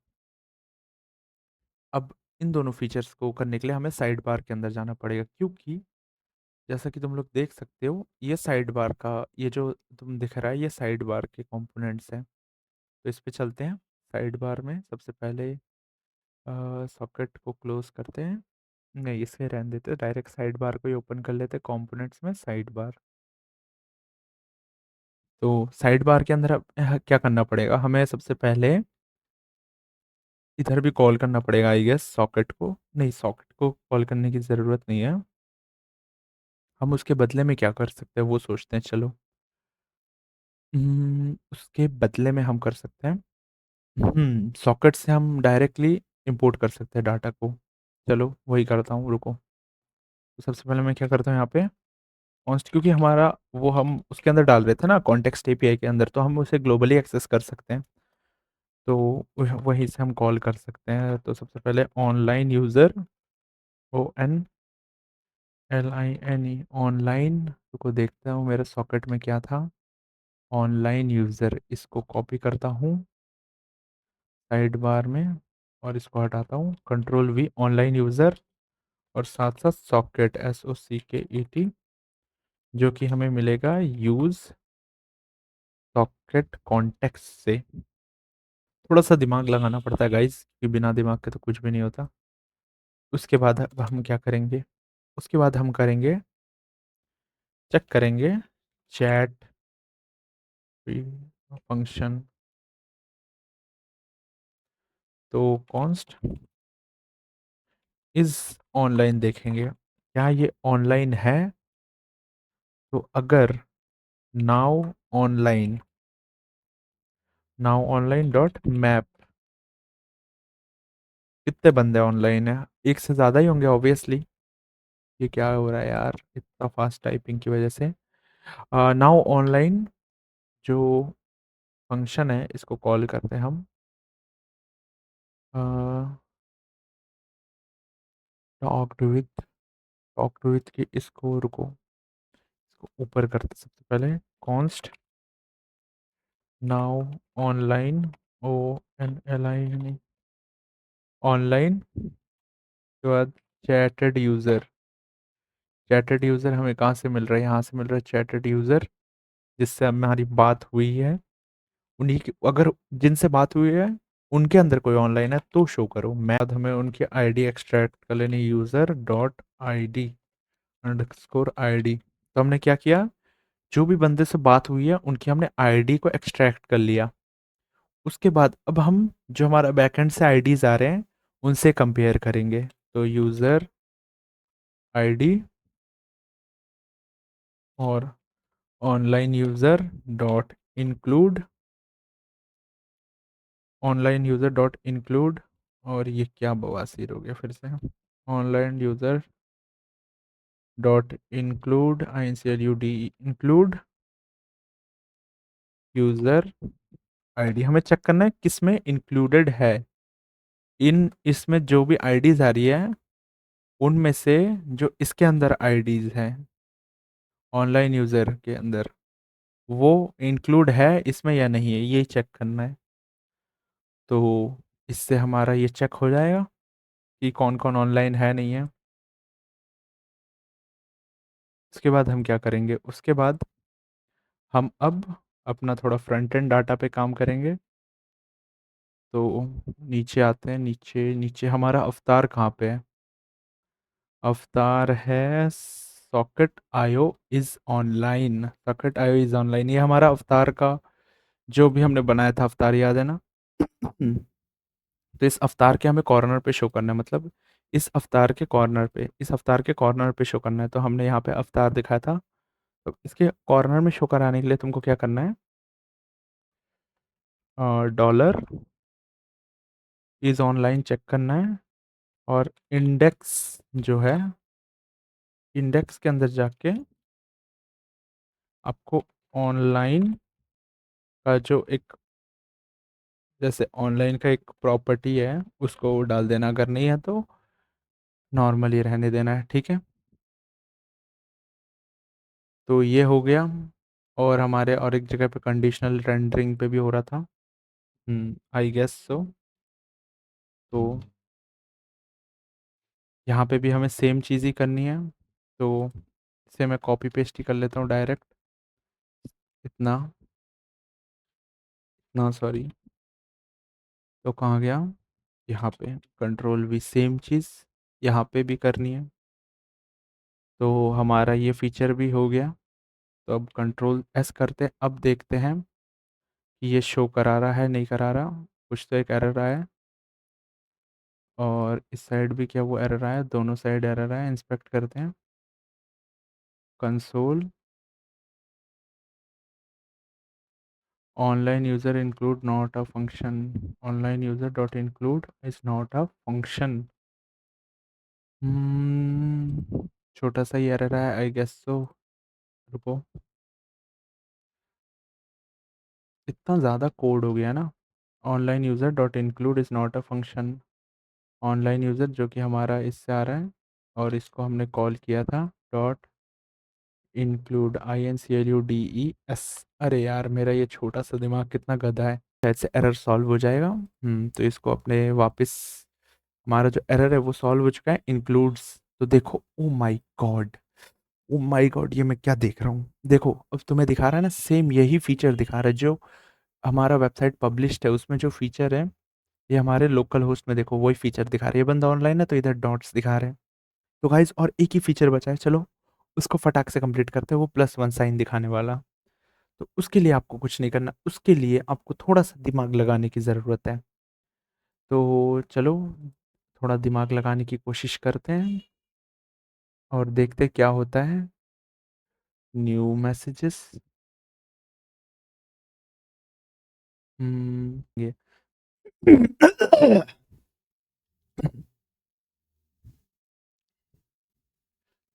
अब इन दोनों फीचर्स को करने के लिए हमें साइड बार के अंदर जाना पड़ेगा, क्योंकि जैसा कि तुम लोग देख सकते हो ये साइड बार का, ये जो तुम दिख रहा है ये साइड बार के कंपोनेंट्स हैं। तो इस पे चलते हैं। साइड बार में सबसे पहले सॉकेट को क्लोज करते हैं, नहीं इसे रहने देते, डायरेक्ट साइड बार को ही ओपन कर लेते हैं, कंपोनेंट्स में साइड बार। तो साइड बार के अंदर अब क्या करना पड़ेगा, हमें सबसे पहले इधर भी कॉल करना पड़ेगा आई गेस, सॉकेट को, नहीं सॉकेट को कॉल करने की ज़रूरत नहीं है, हम उसके बदले में क्या कर सकते हैं वो सोचते हैं, चलो। उसके बदले में हम कर सकते हैं, सॉकेट से हम डायरेक्टली इंपोर्ट कर सकते हैं डाटा को। चलो वही करता हूँ, रुको। तो सबसे पहले मैं क्या करता हूँ यहाँ पे कॉन्स्ट, क्योंकि हमारा वो हम उसके अंदर डाल रहे थे ना कॉन्टेक्स्ट एपीआई के अंदर, तो हम उसे ग्लोबली एक्सेस कर सकते हैं। तो वहीं से हम कॉल कर सकते हैं। तो सबसे पहले ऑनलाइन यूज़र, ONLINE, ऑनलाइन को देखता हूँ मेरे सॉकेट में क्या था, ऑनलाइन यूज़र, इसको कॉपी करता हूँ साइड बार में और इसको हटाता हूँ, कंट्रोल V, ऑनलाइन यूज़र, और साथ साथ सॉकेट, SOCKET, जो कि हमें मिलेगा यूज़ सॉकेट कॉन्टेक्स्ट से। थोड़ा सा दिमाग लगाना पड़ता है गाइस, कि बिना दिमाग के तो कुछ भी नहीं होता। उसके बाद अब हम क्या करेंगे, उसके बाद हम करेंगे, चेक करेंगे चैट फंक्शन। तो कॉन्स्ट इज ऑनलाइन देखेंगे, क्या ये ऑनलाइन है। तो अगर now online, now online dot map, कितने बंदे ऑनलाइन है, एक से ज़्यादा ही होंगे ऑब्वियसली। ये क्या हो रहा है यार इतना फास्ट टाइपिंग की वजह से। नाउ ऑनलाइन जो फंक्शन है इसको कॉल करते हैं हम, talk to with, talk to with की, इसको रुको, इसको ऊपर करते हैं सबसे पहले, const now online, ONLINE, online के बाद चैटेड यूज़र, चैटेड यूज़र हमें कहाँ से मिल रहा है, यहाँ से मिल रहा है चैटेड यूज़र, जिससे हमारी बात हुई है, उन्हीं की, अगर जिनसे बात हुई है उनके अंदर कोई ऑनलाइन है तो शो करो। मैं हमें उनकी आईडी एक्सट्रैक्ट कर लेनी, यूज़र डॉट ID _ID। तो हमने क्या किया, जो भी बंदे से बात हुई है उनकी हमने आईडी को एक्सट्रैक्ट कर लिया। उसके बाद अब हम जो हमारा बैकएंड से आईडीज आ रहे हैं उनसे कंपेयर करेंगे। तो यूज़र आईडी और online user dot include, online user dot include, और ये क्या बवासीर हो गया फिर से, online user dot include, INCLUD, include user ID. हमें चेक करना है किस में इंक्लूडेड है, इन इसमें जो भी आईडीज आ रही है उनमें से जो इसके अंदर आईडीज हैं ऑनलाइन यूज़र के अंदर, वो इंक्लूड है इसमें या नहीं है, ये चेक करना है। तो इससे हमारा ये चेक हो जाएगा कि कौन कौन ऑनलाइन है नहीं है। उसके बाद हम क्या करेंगे, उसके बाद हम अब अपना थोड़ा फ्रंट एंड डाटा पे काम करेंगे। तो नीचे आते हैं, नीचे नीचे हमारा अवतार कहाँ पे है, अवतार है socket IO is online, socket IO is online, ये हमारा अवतार का जो भी हमने बनाया था अवतार, याद है ना। तो इस अवतार के हमें कॉर्नर पे शो करना है, मतलब इस अवतार के कॉर्नर पे, इस अवतार के कॉर्नर पे शो करना है। तो हमने यहाँ पे अवतार दिखाया था, तो इसके कॉर्नर में शो कराने के लिए तुमको क्या करना है, डॉलर इज ऑनलाइन चेक करना है, और इंडेक्स जो है, इंडेक्स के अंदर जाके आपको ऑनलाइन का जो एक, जैसे ऑनलाइन का एक प्रॉपर्टी है उसको डाल देना, अगर नहीं है तो नॉर्मली रहने देना है, ठीक है। तो ये हो गया, और हमारे और एक जगह पे कंडीशनल रेंडरिंग पे भी हो रहा था, आई गेस सो। तो यहाँ पे भी हमें सेम चीज़ ही करनी है। तो इसे मैं कॉपी पेस्ट ही कर लेता हूँ डायरेक्ट, इतना, इतना सॉरी। तो कहाँ गया, यहाँ पे कंट्रोल V, सेम चीज़ यहाँ पे भी करनी है। तो हमारा ये फीचर भी हो गया। तो अब कंट्रोल S करते हैं, अब देखते हैं कि ये शो करा रहा है नहीं करा रहा, कुछ तो एक एरर आया है। और इस साइड भी क्या वो एरर आया, दोनों साइड एरर आया, इंस्पेक्ट करते हैं console, online user include not a function, online user dot include is not a function. छोटा सा ही एरर है आई गेस सो। रुको, इतना ज़्यादा कोड हो गया ना। Online user dot include is not a function. Online user जो कि हमारा इससे आ रहा है, और इसको हमने कॉल किया था डॉट इंक्लूड INCLUDES। अरे यार, मेरा ये छोटा सा दिमाग कितना गधा है। ऐसे एरर सॉल्व हो जाएगा। तो इसको अपने वापस, हमारा जो एरर है वो सॉल्व हो चुका है, इंक्लूड्स। तो देखो, oh my God, oh my God, ये मैं क्या देख रहा हूँ। देखो, अब तुम्हें दिखा रहा है ना, सेम यही फीचर दिखा रहा है जो हमारा वेबसाइट पब्लिश्ड है उसमें जो फीचर है। ये हमारे लोकल होस्ट में देखो वही फीचर दिखा रहा है। ये बंदा ऑनलाइन है तो इधर डॉट्स दिखा रहे हैं। तो गाइज, और एक ही फीचर बचा है, चलो उसको फटाक से कंप्लीट करते हैं, वो +1 साइन दिखाने वाला। तो उसके लिए आपको कुछ नहीं करना, उसके लिए आपको थोड़ा सा दिमाग लगाने की ज़रूरत है। तो चलो, थोड़ा दिमाग लगाने की कोशिश करते हैं और देखते हैं क्या होता है। New messages. ये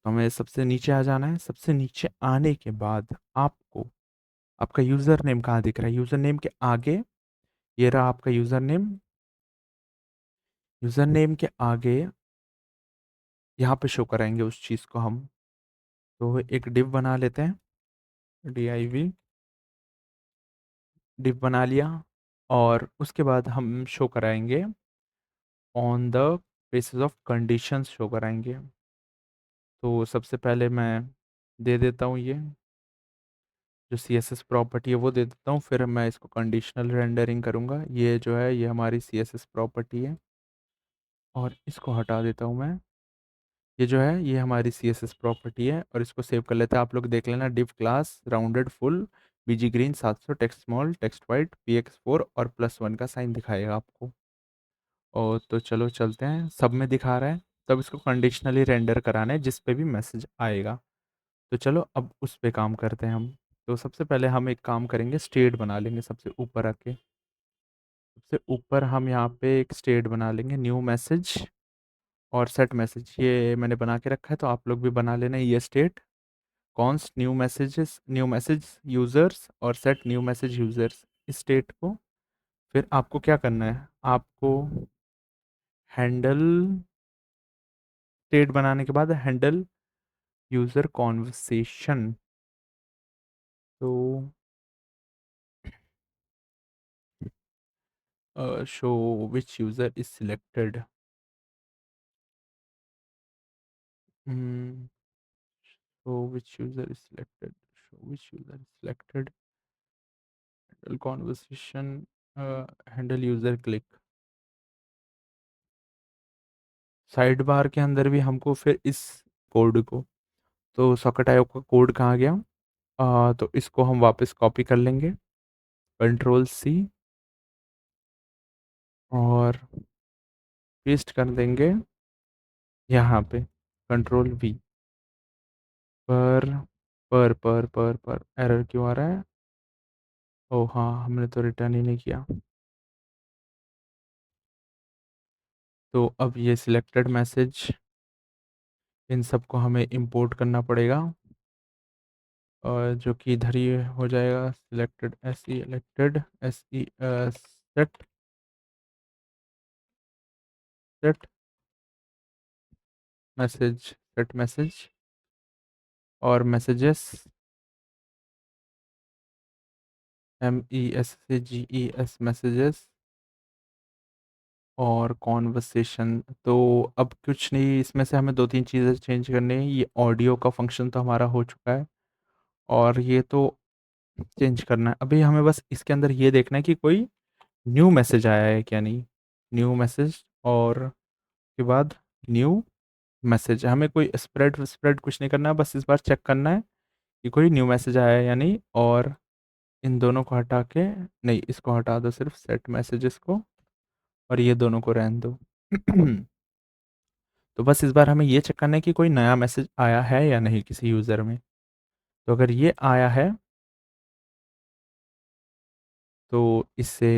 हमें सबसे नीचे आ जाना है। सबसे नीचे आने के बाद आपको आपका यूज़र नेम कहाँ दिख रहा है? यूज़र नेम के आगे, ये रहा आपका यूज़र नेम। यूज़र नेम के आगे यहाँ पे शो कराएंगे उस चीज़ को हम। तो एक डिव बना लेते हैं, div। डिव बना लिया, और उसके बाद हम शो कराएंगे on the basis of conditions show कराएंगे। तो सबसे पहले मैं दे देता हूँ ये जो CSS प्रॉपर्टी है वो दे देता हूँ, फिर मैं इसको कंडीशनल रेंडरिंग करूँगा। ये जो है ये हमारी CSS प्रॉपर्टी है, और इसको हटा देता हूँ मैं। ये जो है ये हमारी CSS प्रॉपर्टी है, और इसको सेव कर लेते हैं। आप लोग देख लेना, div class rounded full BG green 700 text small text white PX4 और +1 का साइन दिखाएगा आपको। और तो चलो चलते हैं, सब में दिखा रहा है। तब इसको कंडीशनली रेंडर कराना है जिस पे भी मैसेज आएगा। तो चलो अब उस पे काम करते हैं हम। तो सबसे पहले हम एक काम करेंगे, स्टेट बना लेंगे सबसे ऊपर आके। सबसे ऊपर हम यहाँ पे एक स्टेट बना लेंगे, न्यू मैसेज और सेट मैसेज। ये मैंने बना के रखा है, तो आप लोग भी बना लेना ये state. Const new message users और सेट न्यू मैसेज यूजर्स, इस स्टेट को। फिर आपको क्या करना है, आपको हैंडल, स्टेट बनाने के बाद हैंडल यूजर कॉन्वर्सेशन। तो show which user is selected. show which user is selected. Show which user is selected. Handle conversation. Handle user click। Side bar के अंदर भी हमको फिर इस कोड को, तो सॉकेट आईओ का कोड कहाँ गया? तो इसको हम वापस कॉपी कर लेंगे, Ctrl+C, और पेस्ट कर देंगे यहाँ पे, Ctrl+V। पर पर एरर क्यों आ रहा है? ओह हाँ, हमने तो रिटर्न ही नहीं किया। तो अब ये सिलेक्टेड मैसेज, इन सबको हमें इंपोर्ट करना पड़ेगा, और जो कि इधर ही हो जाएगा। Selected SE elected SE set set message और मैसेजेस MESSAGES मैसेजेस और कॉन्वर्सेशन। तो अब कुछ नहीं, इसमें से हमें 2-3 चीज़ें चेंज करनी है। ये ऑडियो का फंक्शन तो हमारा हो चुका है, और ये तो चेंज करना है। अभी हमें बस इसके अंदर ये देखना है कि कोई न्यू मैसेज आया है क्या नहीं। न्यू मैसेज, और के बाद न्यू मैसेज। हमें कोई स्प्रेड स्प्रेड कुछ नहीं करना है, बस इस बार चेक करना है कि कोई न्यू मैसेज आया है या नहीं। और इन दोनों को हटा के, नहीं इसको हटा दो, सिर्फ सेट मैसेजेस को, और ये दोनों को रहने दो। तो बस इस बार हमें ये चेक करना है कि कोई नया मैसेज आया है या नहीं किसी यूज़र में। तो अगर ये आया है तो इसे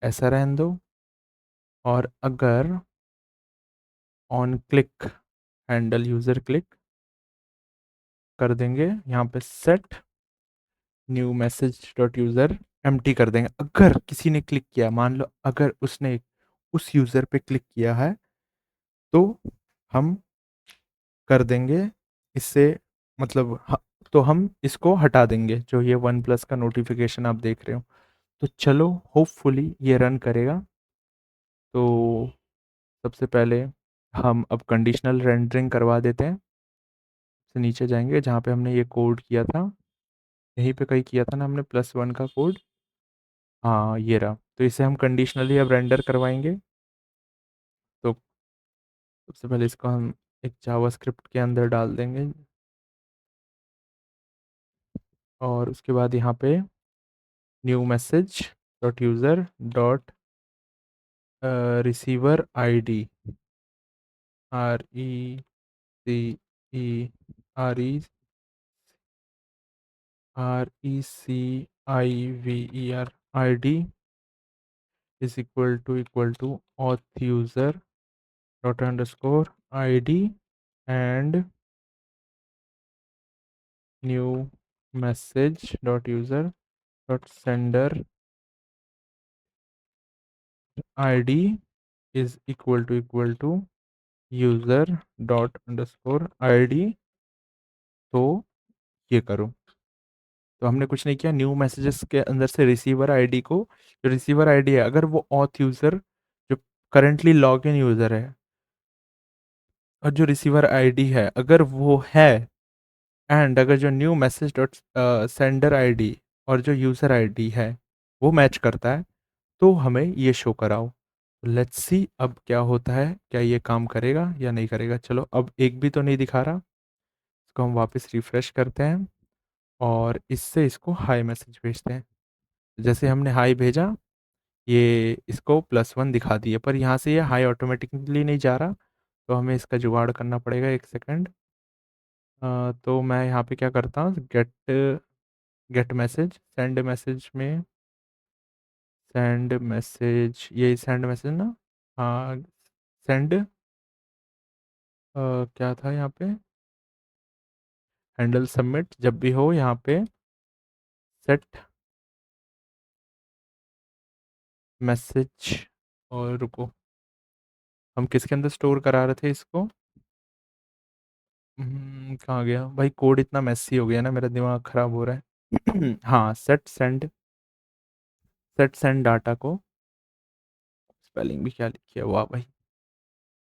ऐसा रहने दो, और अगर on click handle user click कर देंगे, यहाँ पे set new message dot user empty कर देंगे। अगर किसी ने क्लिक किया, मान लो अगर उसने उस यूज़र पे क्लिक किया है, तो हम कर देंगे इससे, मतलब तो हम इसको हटा देंगे, जो ये वन प्लस का नोटिफिकेशन आप देख रहे हो। तो चलो होपफुली ये रन करेगा। तो सबसे पहले हम अब कंडीशनल रेंडरिंग करवा देते हैं। से नीचे जाएंगे जहाँ पे हमने ये कोड किया था, यहीं पे कहीं किया था ना हमने +1 का कोड। हाँ ये रहा। तो इसे हम कंडीशनली अब रेंडर करवाएंगे। तो सबसे पहले इसको हम एक जावास्क्रिप्ट के अंदर डाल देंगे, और उसके बाद यहाँ पे new message dot user dot receiver ID, RECIVER is equal to auth user dot underscore id and new message dot user dot sender id is equal to user dot underscore id। तो ये करो। तो हमने कुछ नहीं किया, new messages के अंदर से रिसीवर आईडी को, जो रिसीवर आईडी है अगर वो ऑथ यूज़र जो करंटली लॉग इन यूज़र है, और जो रिसीवर आईडी है अगर वो है, एंड अगर जो new message dot sender ID और जो यूज़र आईडी है वो मैच करता है, तो हमें ये शो कराओ। लेट्स सी अब क्या होता है, क्या ये काम करेगा या नहीं करेगा। चलो अब एक भी तो नहीं दिखा रहा। इसको हम वापस रिफ्रेश करते हैं और इससे इसको हाई मैसेज भेजते हैं। जैसे हमने हाई भेजा, ये इसको +1 दिखा दिया, पर यहाँ से ये हाई ऑटोमेटिकली नहीं जा रहा। तो हमें इसका जुगाड़ करना पड़ेगा, एक सेकेंड। तो मैं यहाँ पे क्या करता हूँ, get get message, send message में सेंड मैसेज, यही सेंड मैसेज ना। हाँ सेंड, क्या था यहाँ पे, हैंडल सबमिट, जब भी हो यहाँ पे सेट मैसेज। और रुको, हम किसके अंदर स्टोर करा रहे थे इसको, कहाँ गया भाई, कोड इतना मेसी हो गया ना, मेरा दिमाग खराब हो रहा है। हाँ सेट सेंड डाटा को, स्पेलिंग भी क्या लिखी है, वाह भाई।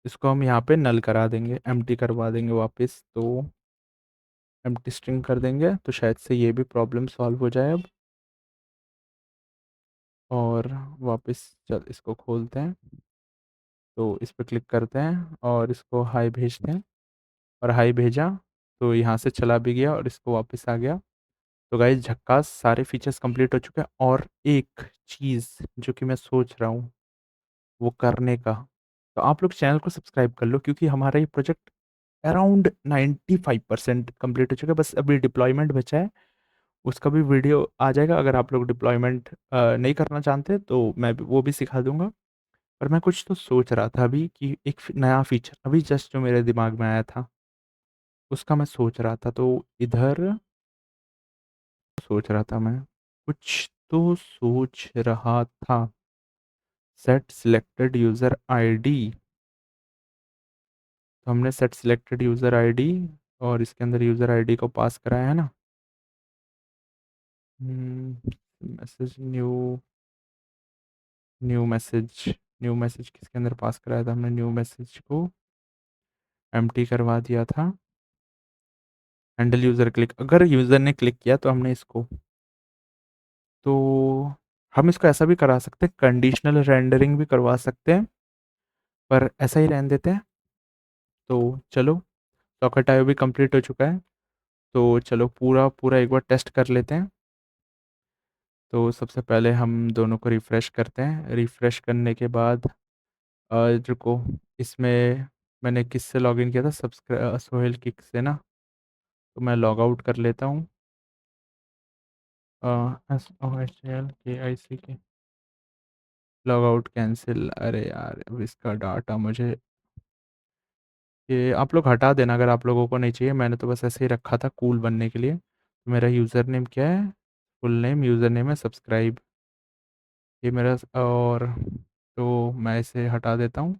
इसको हम यहाँ पे नल करा देंगे, एम्प्टी करवा देंगे वापस। तो एम्प्टी स्ट्रिंग कर देंगे, तो शायद से ये भी प्रॉब्लम सॉल्व हो जाए अब। और वापस चल इसको खोलते हैं, तो इस पर क्लिक करते हैं और इसको हाई भेजते हैं, और हाई भेजा तो यहाँ से चला भी गया और इसको वापस आ गया। तो गाइस झक्कास, सारे फीचर्स कंप्लीट हो चुके हैं। और एक चीज़ जो कि मैं सोच रहा हूँ वो करने का, तो आप लोग चैनल को सब्सक्राइब कर लो, क्योंकि हमारा ये प्रोजेक्ट अराउंड 95% कंप्लीट हो चुका है। बस अभी डिप्लॉयमेंट बचा है, उसका भी वीडियो आ जाएगा। अगर आप लोग डिप्लॉयमेंट नहीं करना चाहते तो मैं वो भी सिखा दूंगा। पर मैं कुछ तो सोच रहा था अभी कि एक नया फीचर अभी जस्ट जो मेरे दिमाग में आया था, उसका मैं सोच रहा था। तो इधर सोच रहा था मैं, कुछ तो सोच रहा था। सेट सिलेक्टेड यूज़र आईडी, तो हमने सेट सिलेक्टेड यूज़र आईडी और इसके अंदर यूज़र आईडी को पास कराया है ना। Message new, new message, new message किसके अंदर पास कराया था हमने, न्यू मैसेज को एम्प्टी करवा दिया था। हैंडल यूज़र क्लिक, अगर यूज़र ने क्लिक किया तो हमने इसको, तो हम इसको ऐसा भी करा सकते हैं, कंडीशनल रेंडरिंग भी करवा सकते हैं, पर ऐसा ही रहने देते हैं। तो चलो, सॉकेट आईओ भी कंप्लीट हो चुका है। तो चलो पूरा पूरा एक बार टेस्ट कर लेते हैं। तो सबसे पहले हम दोनों को रिफ़्रेश करते हैं। रिफ़्रेश करने के बाद रुको, इसमें मैंने किससे लॉगिन किया था, सोहेल किक से ना। तो मैं लॉग आउट कर लेता हूँ, SOHLKICK, लॉग आउट कैंसिल। अरे यार अब इसका डाटा मुझे ये आप लोग हटा देना अगर आप लोगों को नहीं चाहिए, मैंने तो बस ऐसे ही रखा था कूल बनने के लिए। मेरा यूज़र नेम क्या है? फुल नेम यूज़र नेम है सब्सक्राइब, ये मेरा। और तो मैं इसे हटा देता हूँ।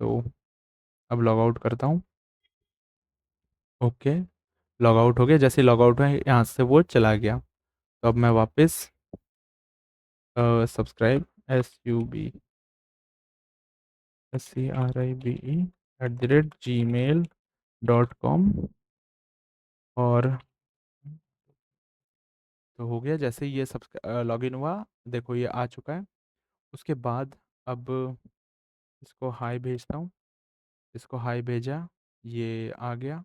तो अब लॉग आउट करता हूँ। ओके, लॉग आउट हो गया। जैसे लॉग आउट हुआ यहाँ से वो चला गया। तो अब मैं वापस सब्सक्राइब SUBSCRIBE@gmail.com, और तो हो गया। जैसे ही ये सब लॉगिन हुआ, देखो ये आ चुका है। उसके बाद अब इसको हाई भेजता हूँ। इसको हाई भेजा, ये आ गया।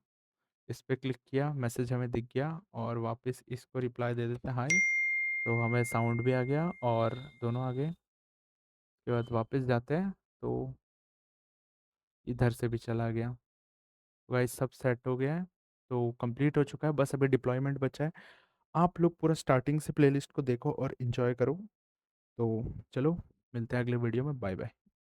इस पे क्लिक किया, मैसेज हमें दिख गया, और वापस इसको रिप्लाई दे देते हैं हाई। तो हमें साउंड भी आ गया और दोनों आ गए। उसके बाद वापस जाते हैं तो इधर से भी चला गया। तो गाइस सब सेट हो गया है। तो कंप्लीट हो चुका है, बस अभी डिप्लॉयमेंट बचा है। आप लोग पूरा स्टार्टिंग से प्लेलिस्ट को देखो और इन्जॉय करो। तो चलो, मिलते हैं अगले वीडियो में। Bye bye.